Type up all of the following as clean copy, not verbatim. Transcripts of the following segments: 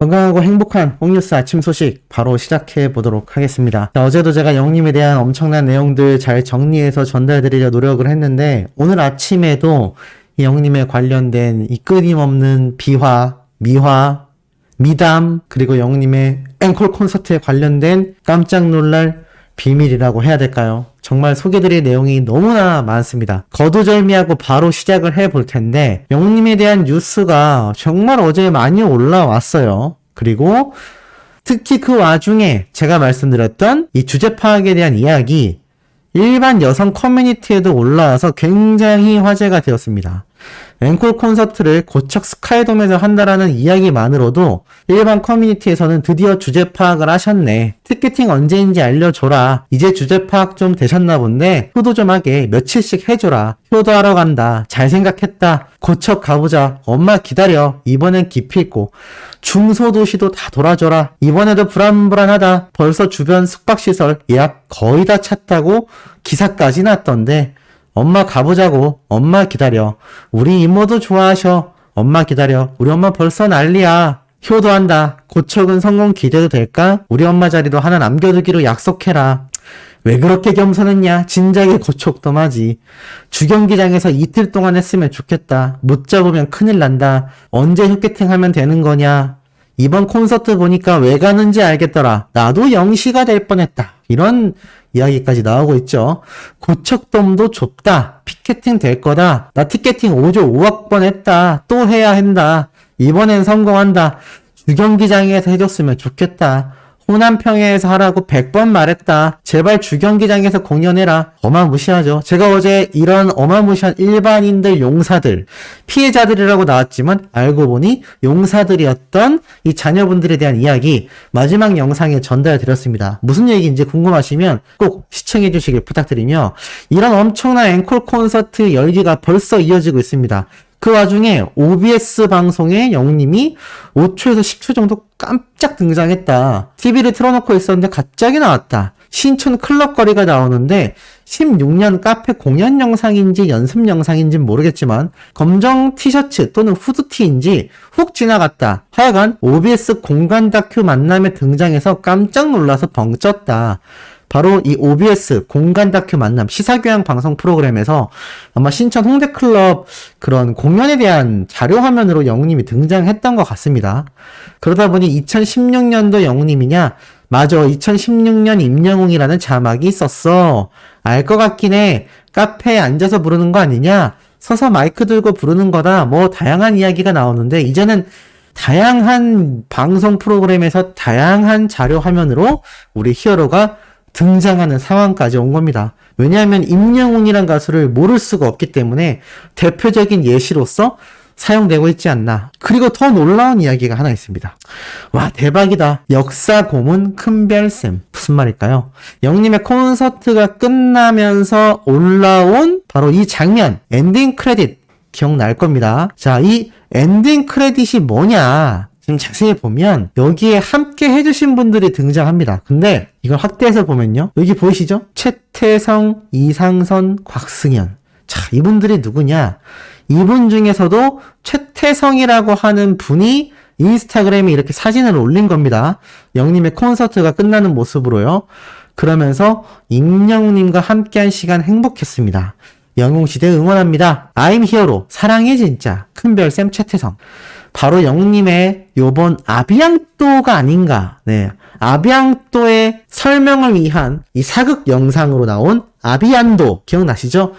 건강하고 행복한 홍뉴스 아침 소식 바로 시작해 보도록 하겠습니다. 자, 어제도 제가 영님에 대한 엄청난 내용들 잘 정리해서 전달드리려 노력을 했는데 오늘 아침에도 이 영님에 관련된 이 끊임없는 비화, 미화, 미담 그리고 영님의 앵콜 콘서트에 관련된 깜짝 놀랄 비밀이라고 해야 될까요? 정말 소개드릴 내용이 너무나 많습니다. 거두절미하고 바로 시작을 해볼 텐데 영님에 대한 뉴스가 정말 어제 많이 올라왔어요. 그리고 특히 그 와중에 제가 말씀드렸던 이 주제 파악에 대한 이야기 일반 여성 커뮤니티에도 올라와서 굉장히 화제가 되었습니다. 앵콜 콘서트를 고척 스카이돔에서 한다라는 이야기만으로도 일반 커뮤니티에서는 드디어 주제 파악을 하셨네. 티켓팅 언제인지 알려줘라. 이제 주제 파악 좀 되셨나 본데 효도 좀 하게 며칠씩 해줘라. 효도하러 간다. 잘 생각했다. 고척 가보자. 엄마 기다려. 이번엔 기필코. 중소도시도 다 돌아줘라. 이번에도 불안불안하다. 벌써 주변 숙박시설 예약 거의 다 찼다고 기사까지 났던데 엄마 가보자고. 엄마 기다려. 우리 이모도 좋아하셔. 엄마 기다려. 우리 엄마 벌써 난리야. 효도한다. 고척은 성공 기대도 될까? 우리 엄마 자리도 하나 남겨두기로 약속해라. 왜 그렇게 겸손했냐? 진작에 고척도 마지. 주경기장에서 이틀 동안 했으면 좋겠다. 못 잡으면 큰일 난다. 언제 휴게팅 하면 되는 거냐? 이번 콘서트 보니까 왜 가는지 알겠더라. 나도 영시가 될 뻔했다. 이런 이야기까지 나오고 있죠. 고척돔도 좁다. 피켓팅 될 거다. 나 티켓팅 5조 5억 번 했다. 또 해야 한다. 이번엔 성공한다. 주경기장에서 해줬으면 좋겠다. 호남평야에서 하라고 100번 말했다. 제발 주경기장에서 공연해라. 어마무시하죠. 제가 어제 이런 어마무시한 일반인들, 용사들, 피해자들이라고 나왔지만 알고 보니 용사들이었던 이 자녀분들에 대한 이야기 마지막 영상에 전달드렸습니다. 무슨 얘기인지 궁금하시면 꼭 시청해 주시길 부탁드리며 이런 엄청난 앵콜 콘서트 열기가 벌써 이어지고 있습니다. 그 와중에 OBS 방송에 영님이 5초에서 10초 정도 깜짝 등장했다. TV를 틀어놓고 있었는데 갑자기 나왔다. 신촌 클럽 거리가 나오는데 16년 카페 공연 영상인지 연습 영상인지 모르겠지만 검정 티셔츠 또는 후드티인지 훅 지나갔다. 하여간 OBS 공간 다큐 만남에 등장해서 깜짝 놀라서 벙쪘다. 바로 이 OBS 공간 다큐 만남 시사교양 방송 프로그램에서 아마 신천 홍대클럽 그런 공연에 대한 자료 화면으로 영님이 등장했던 것 같습니다. 그러다 보니 2016년도 영님이냐? 맞아, 2016년 임영웅이라는 자막이 있었어. 알 것 같긴 해. 카페에 앉아서 부르는 거 아니냐? 서서 마이크 들고 부르는 거다. 뭐 다양한 이야기가 나오는데 이제는 다양한 방송 프로그램에서 다양한 자료 화면으로 우리 히어로가 등장하는 상황까지 온 겁니다. 왜냐하면 임영웅이란 가수를 모를 수가 없기 때문에 대표적인 예시로서 사용되고 있지 않나. 그리고 더 놀라운 이야기가 하나 있습니다. 와, 대박이다. 역사 고문 큰별쌤. 무슨 말일까요? 영님의 콘서트가 끝나면서 올라온 바로 이 장면, 엔딩 크레딧 기억날 겁니다. 자, 이 엔딩 크레딧이 뭐냐? 지금 자세히 보면 여기에 함께 해주신 분들이 등장합니다. 근데 이걸 확대해서 보면요. 여기 보이시죠? 최태성, 이상선, 곽승현. 자, 이분들이 누구냐? 이분 중에서도 최태성이라고 하는 분이 인스타그램에 이렇게 사진을 올린 겁니다. 영님의 콘서트가 끝나는 모습으로요. 그러면서 임영웅님과 함께한 시간 행복했습니다. 영웅시대 응원합니다. I'm 히어로. 사랑해 진짜. 큰별쌤 최태성. 바로 영웅님의 요번 아비앙또가 아닌가. 네. 아비앙또의 설명을 위한 이 사극 영상으로 나온 아비안도 기억나시죠?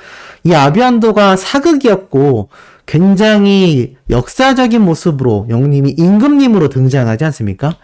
이 아비안도가 사극이었고 굉장히 역사적인 모습으로 영웅님이 임금님으로 등장하지 않습니까?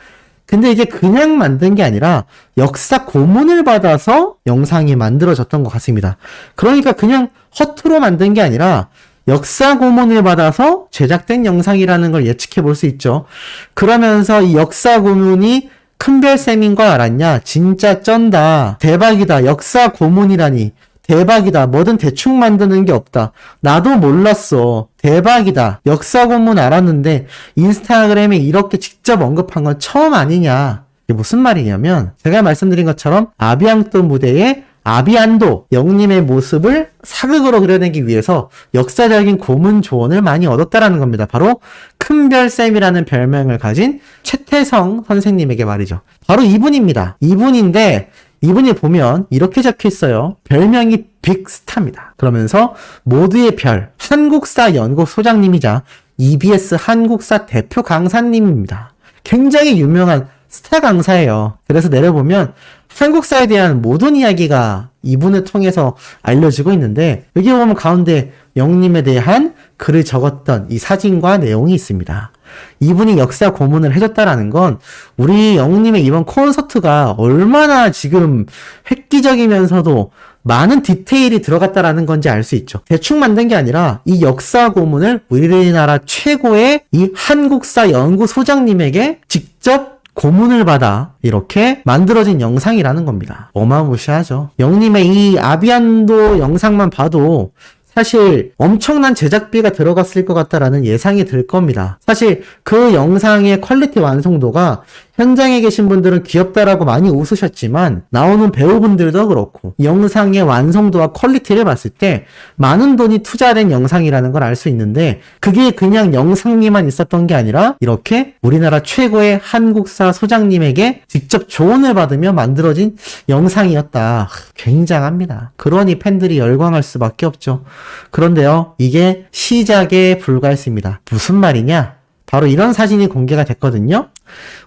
근데 이게 그냥 만든 게 아니라 역사 고문을 받아서 영상이 만들어졌던 것 같습니다. 그러니까 그냥 허투루 만든 게 아니라 역사 고문을 받아서 제작된 영상이라는 걸 예측해 볼 수 있죠. 그러면서 이 역사 고문이 큰별쌤인 거 알았냐? 진짜 쩐다. 대박이다. 역사 고문이라니. 대박이다. 뭐든 대충 만드는 게 없다. 나도 몰랐어. 대박이다. 역사 고문 알았는데 인스타그램에 이렇게 직접 언급한 건 처음 아니냐. 이게 무슨 말이냐면 제가 말씀드린 것처럼 아비앙또 무대에 아비안도 영님의 모습을 사극으로 그려내기 위해서 역사적인 고문 조언을 많이 얻었다라는 겁니다. 바로 큰별쌤이라는 별명을 가진 최태성 선생님에게 말이죠. 바로 이분입니다. 이분인데 이분이 보면 이렇게 적혀 있어요. 별명이 빅스타입니다. 그러면서 모두의 별, 한국사 연구소 소장님이자 EBS 한국사 대표 강사님입니다. 굉장히 유명한 스타 강사예요. 그래서 내려보면 한국사에 대한 모든 이야기가 이분을 통해서 알려지고 있는데 여기 보면 가운데 영님에 대한 글을 적었던 이 사진과 내용이 있습니다. 이분이 역사 고문을 해줬다라는 건 우리 영님의 이번 콘서트가 얼마나 지금 획기적이면서도 많은 디테일이 들어갔다라는 건지 알 수 있죠. 대충 만든 게 아니라 이 역사 고문을 우리나라 최고의 이 한국사 연구소장님에게 직접 고문을 받아 이렇게 만들어진 영상이라는 겁니다. 어마무시하죠. 영님의 이 아비안도 영상만 봐도 사실 엄청난 제작비가 들어갔을 것 같다라는 예상이 들 겁니다. 사실 그 영상의 퀄리티 완성도가 현장에 계신 분들은 귀엽다라고 많이 웃으셨지만 나오는 배우분들도 그렇고 영상의 완성도와 퀄리티를 봤을 때 많은 돈이 투자된 영상이라는 걸 알 수 있는데 그게 그냥 영상미만 있었던 게 아니라 이렇게 우리나라 최고의 한국사 소장님에게 직접 조언을 받으며 만들어진 영상이었다. 굉장합니다. 그러니 팬들이 열광할 수밖에 없죠. 그런데요, 이게 시작에 불과했습니다. 무슨 말이냐? 바로 이런 사진이 공개가 됐거든요.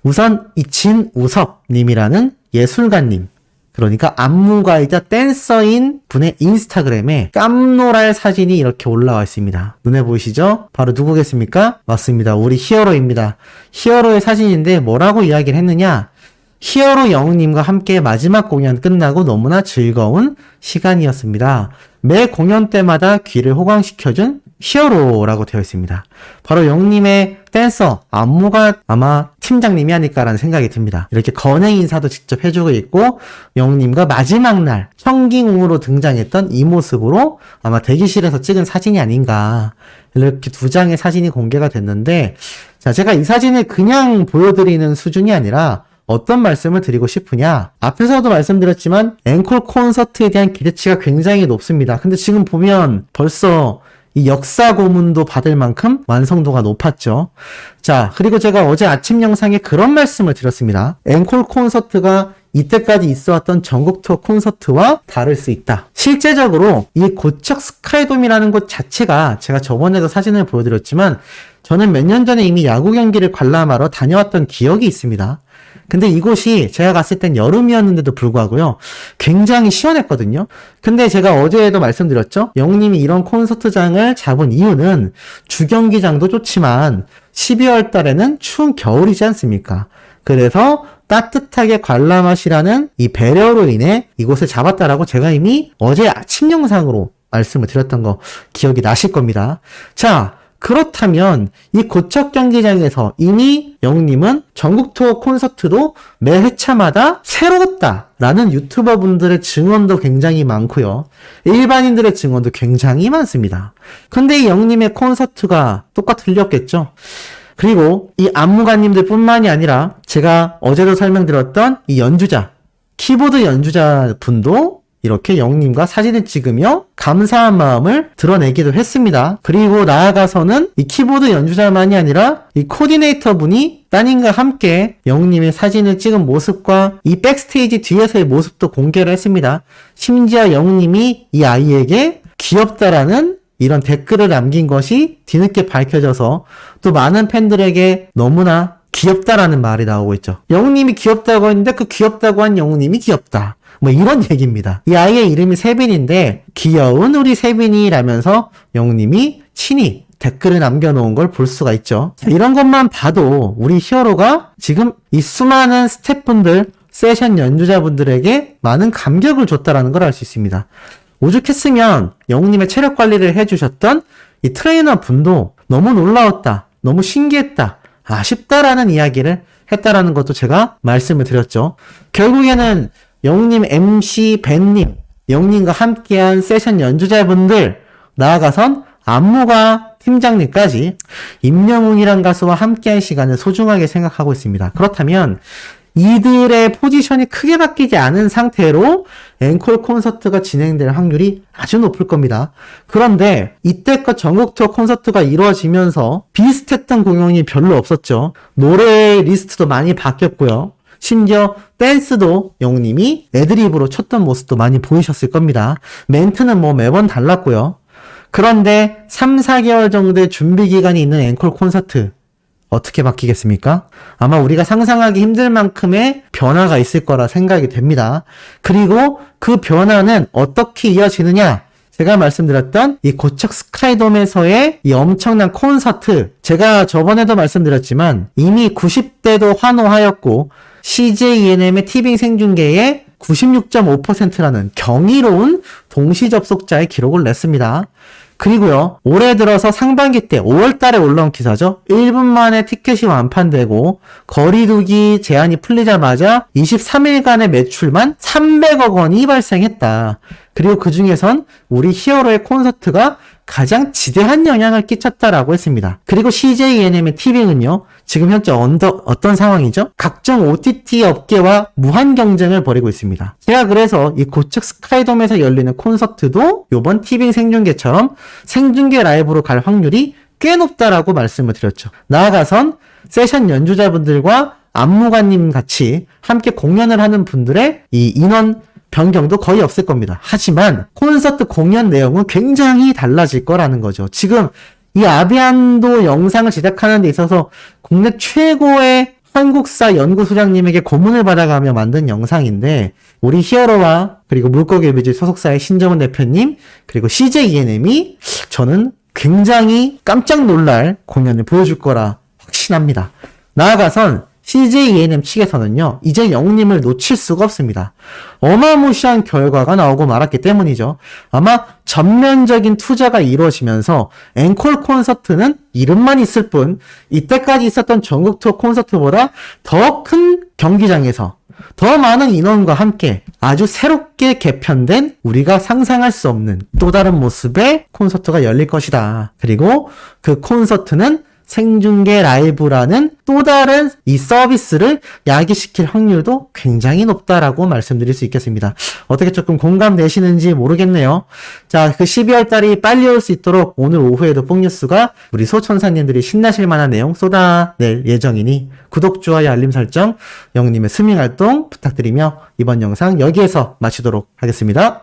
우선 이 진우섭님이라는 예술가님, 그러니까 안무가이자 댄서인 분의 인스타그램에 깜놀할 사진이 이렇게 올라와 있습니다. 눈에 보이시죠? 바로 누구겠습니까? 맞습니다. 우리 히어로입니다. 히어로의 사진인데 뭐라고 이야기를 했느냐? 히어로 영웅님과 함께 마지막 공연 끝나고 너무나 즐거운 시간이었습니다. 매 공연 때마다 귀를 호강시켜준 히어로라고 되어 있습니다. 바로 영웅님의 댄서, 안무가 아마 팀장님이 아닐까라는 생각이 듭니다. 이렇게 건행 인사도 직접 해주고 있고 영웅님과 마지막 날 청킹으로 등장했던 이 모습으로 아마 대기실에서 찍은 사진이 아닌가, 이렇게 두 장의 사진이 공개가 됐는데, 자, 제가 이 사진을 그냥 보여드리는 수준이 아니라 어떤 말씀을 드리고 싶으냐? 앞에서도 말씀드렸지만 앵콜 콘서트에 대한 기대치가 굉장히 높습니다. 근데 지금 보면 벌써 이 역사 고문도 받을 만큼 완성도가 높았죠. 자, 그리고 제가 어제 아침 영상에 그런 말씀을 드렸습니다. 앵콜 콘서트가 이때까지 있어왔던 전국 투어 콘서트와 다를 수 있다. 실제적으로 이 고척 스카이돔이라는 곳 자체가 제가 저번에도 사진을 보여드렸지만 저는 몇 년 전에 이미 야구 경기를 관람하러 다녀왔던 기억이 있습니다. 근데 이곳이 제가 갔을 땐 여름이었는데도 불구하고요, 굉장히 시원했거든요. 근데 제가 어제에도 말씀드렸죠. 영웅님이 이런 콘서트장을 잡은 이유는 주경기장도 좋지만 12월 달에는 추운 겨울이지 않습니까? 그래서 따뜻하게 관람하시라는 이 배려로 인해 이곳을 잡았다라고 제가 이미 어제 아침 영상으로 말씀을 드렸던 거 기억이 나실 겁니다. 자, 그렇다면 이 고척 경기장에서 이미 영웅님은 전국 투어 콘서트도 매 회차마다 새로웠다라는 유튜버 분들의 증언도 굉장히 많고요. 일반인들의 증언도 굉장히 많습니다. 근데 이 영웅님의 콘서트가 똑같을렸겠죠. 그리고 이 안무가님들 뿐만이 아니라 제가 어제도 설명드렸던 이 연주자, 키보드 연주자 분도 이렇게 영웅님과 사진을 찍으며 감사한 마음을 드러내기도 했습니다. 그리고 나아가서는 이 키보드 연주자만이 아니라 이 코디네이터 분이 따님과 함께 영웅님의 사진을 찍은 모습과 이 백스테이지 뒤에서의 모습도 공개를 했습니다. 심지어 영웅님이 이 아이에게 귀엽다라는 이런 댓글을 남긴 것이 뒤늦게 밝혀져서 또 많은 팬들에게 너무나 귀엽다라는 말이 나오고 있죠. 영웅님이 귀엽다고 했는데 그 귀엽다고 한 영웅님이 귀엽다. 뭐 이런 얘기입니다. 이 아이의 이름이 세빈인데 귀여운 우리 세빈이라면서 영웅님이 친히 댓글을 남겨놓은 걸 볼 수가 있죠. 이런 것만 봐도 우리 히어로가 지금 이 수많은 스태프분들, 세션 연주자분들에게 많은 감격을 줬다라는 걸 알 수 있습니다. 오죽했으면 영웅님의 체력 관리를 해주셨던 이 트레이너 분도 너무 놀라웠다, 너무 신기했다, 아쉽다라는 이야기를 했다라는 것도 제가 말씀을 드렸죠. 결국에는 영웅님 MC 벤님, 영웅님과 함께한 세션 연주자분들, 나아가선 안무가 팀장님까지 임영웅이란 가수와 함께한 시간을 소중하게 생각하고 있습니다. 그렇다면 이들의 포지션이 크게 바뀌지 않은 상태로 앵콜 콘서트가 진행될 확률이 아주 높을 겁니다. 그런데 이때껏 전국 투어 콘서트가 이루어지면서 비슷했던 공연이 별로 없었죠. 노래 리스트도 많이 바뀌었고요. 심지어 댄스도 영님이 애드립으로 쳤던 모습도 많이 보이셨을 겁니다. 멘트는 뭐 매번 달랐고요. 그런데 3, 4개월 정도의 준비 기간이 있는 앵콜 콘서트 어떻게 바뀌겠습니까? 아마 우리가 상상하기 힘들 만큼의 변화가 있을 거라 생각이 됩니다. 그리고 그 변화는 어떻게 이어지느냐? 제가 말씀드렸던 이 고척 스카이돔에서의 이 엄청난 콘서트, 제가 저번에도 말씀드렸지만 이미 90대도 환호하였고 CJENM의 티빙 생중계의 96.5%라는 경이로운 동시 접속자의 기록을 냈습니다. 그리고요, 올해 들어서 상반기 때 5월 달에 올라온 기사죠. 1분 만에 티켓이 완판되고 거리두기 제한이 풀리자마자 23일간의 매출만 300억 원이 발생했다. 그리고 그 중에선 우리 히어로의 콘서트가 가장 지대한 영향을 끼쳤다라고 했습니다. 그리고 CJENM의 티빙은요, 지금 현재 어떤 상황이죠? 각종 OTT 업계와 무한 경쟁을 벌이고 있습니다. 제가 그래서 이 고척 스카이돔에서 열리는 콘서트도 이번 티빙 생중계처럼 생중계 라이브로 갈 확률이 꽤 높다라고 말씀을 드렸죠. 나아가선 세션 연주자분들과 안무가님 같이 함께 공연을 하는 분들의 이 인원 변경도 거의 없을 겁니다. 하지만 콘서트 공연 내용은 굉장히 달라질 거라는 거죠. 지금 이 아비안도 영상을 제작하는 데 있어서 국내 최고의 한국사 연구소장님에게 고문을 받아가며 만든 영상인데, 우리 히어로와 그리고 물고기 뮤직 소속사의 신정은 대표님 그리고 CJENM이 저는 굉장히 깜짝 놀랄 공연을 보여줄 거라 확신합니다. 나아가선 CJENM 측에서는요, 이제 영님을 놓칠 수가 없습니다. 어마무시한 결과가 나오고 말았기 때문이죠. 아마 전면적인 투자가 이루어지면서 앵콜 콘서트는 이름만 있을 뿐 이때까지 있었던 전국 투어 콘서트보다 더 큰 경기장에서 더 많은 인원과 함께 아주 새롭게 개편된 우리가 상상할 수 없는 또 다른 모습의 콘서트가 열릴 것이다. 그리고 그 콘서트는 생중계 라이브라는 또 다른 이 서비스를 야기시킬 확률도 굉장히 높다라고 말씀드릴 수 있겠습니다. 어떻게 조금 공감되시는지 모르겠네요. 자, 그 12월 달이 빨리 올 수 있도록 오늘 오후에도 뽕뉴스가 우리 소천사님들이 신나실 만한 내용 쏟아낼 예정이니 구독, 좋아요, 알림 설정, 영님의 스밍 활동 부탁드리며 이번 영상 여기에서 마치도록 하겠습니다.